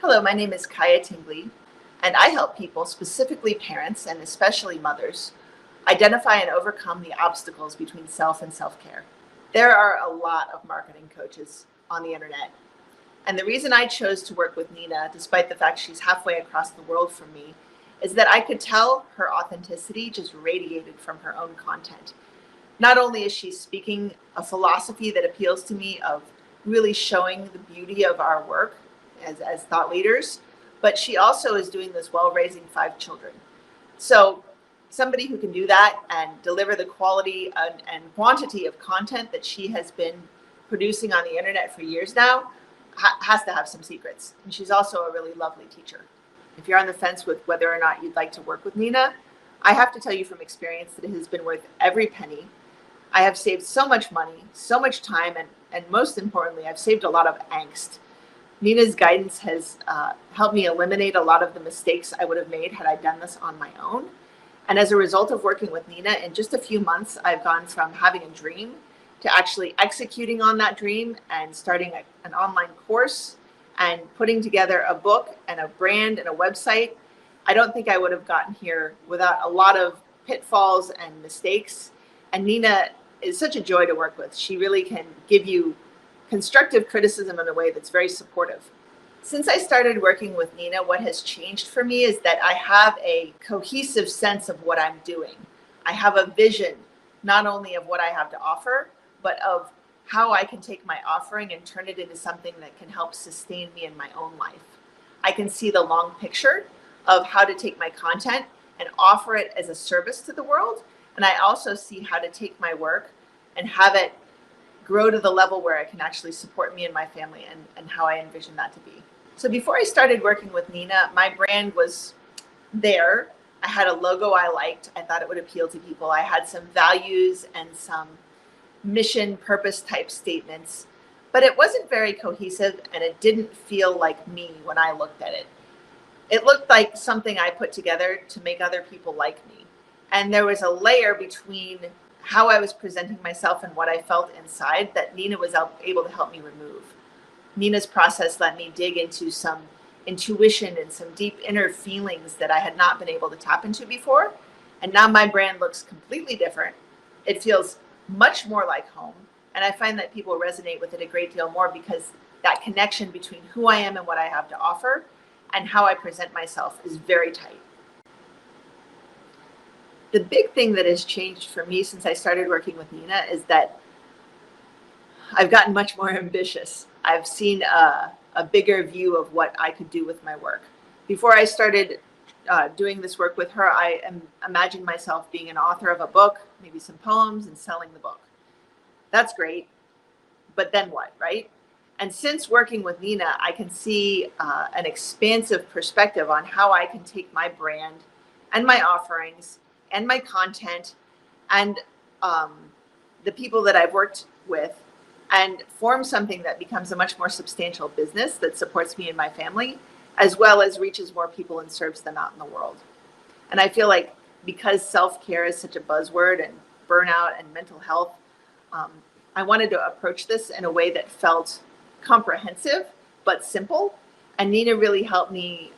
Hello, my name is Kaia Tingley, and I help people, specifically parents and especially mothers, identify and overcome the obstacles between self and self-care. There are a lot of marketing coaches on the internet, and the reason I chose to work with Nina, despite the fact she's halfway across the world from me, is that I could tell her authenticity just radiated from her own content. Not only is she speaking a philosophy that appeals to me of really showing the beauty of our work as thought leaders, but she also is doing this while raising 5 children. So somebody who can do that and deliver the quality and quantity of content that she has been producing on the internet for years now has to have some secrets. And she's also a really lovely teacher. If you're on the fence with whether or not you'd like to work with Nina, I have to tell you from experience that it has been worth every penny. I have saved so much money, so much time, and most importantly, I've saved a lot of angst. Nina's guidance has helped me eliminate a lot of the mistakes I would have made had I done this on my own. And as a result of working with Nina, in just a few months, I've gone from having a dream to actually executing on that dream and starting an online course and putting together a book and a brand and a website. I don't think I would have gotten here without a lot of pitfalls and mistakes. And Nina is such a joy to work with. She really can give you constructive criticism in a way that's very supportive. Since I started working with Nina, what has changed for me is that I have a cohesive sense of what I'm doing. I have a vision, not only of what I have to offer, but of how I can take my offering and turn it into something that can help sustain me in my own life. I can see the long picture of how to take my content and offer it as a service to the world. And I also see how to take my work and have it grow to the level where it can actually support me and my family, and how I envision that to be. So before I started working with Nina, my brand was there. I had a logo I liked. I thought it would appeal to people. I had some values and some mission purpose type statements, but it wasn't very cohesive and it didn't feel like me when I looked at it. It looked like something I put together to make other people like me. And there was a layer between how I was presenting myself and what I felt inside that Nina was able to help me remove. Nina's process let me dig into some intuition and some deep inner feelings that I had not been able to tap into before. And now my brand looks completely different. It feels much more like home. And I find that people resonate with it a great deal more because that connection between who I am and what I have to offer and how I present myself is very tight. The big thing that has changed for me since I started working with Nina is that I've gotten much more ambitious. I've seen a bigger view of what I could do with my work. Before I started doing this work with her, I imagined myself being an author of a book, maybe some poems, and selling the book. That's great, but then what, right? And since working with Nina, I can see an expansive perspective on how I can take my brand and my offerings and my content and the people that I've worked with and form something that becomes a much more substantial business that supports me and my family, as well as reaches more people and serves them out in the world. And I feel like because self-care is such a buzzword and burnout and mental health, I wanted to approach this in a way that felt comprehensive but simple. And Nina really helped me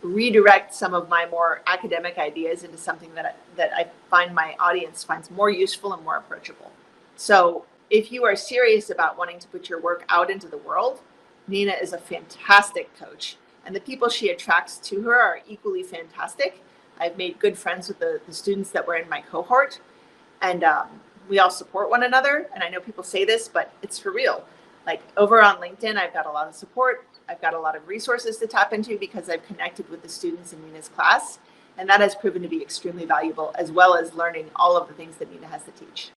redirect some of my more academic ideas into something that I find my audience finds more useful and more approachable. So if you are serious about wanting to put your work out into the world, Nina is a fantastic coach, and the people she attracts to her are equally fantastic. I've made good friends with the students that were in my cohort, and we all support one another. And I know people say this, but it's for real. Like over on LinkedIn, I've got a lot of support. I've got a lot of resources to tap into because I've connected with the students in Nina's class. And that has proven to be extremely valuable, as well as learning all of the things that Nina has to teach.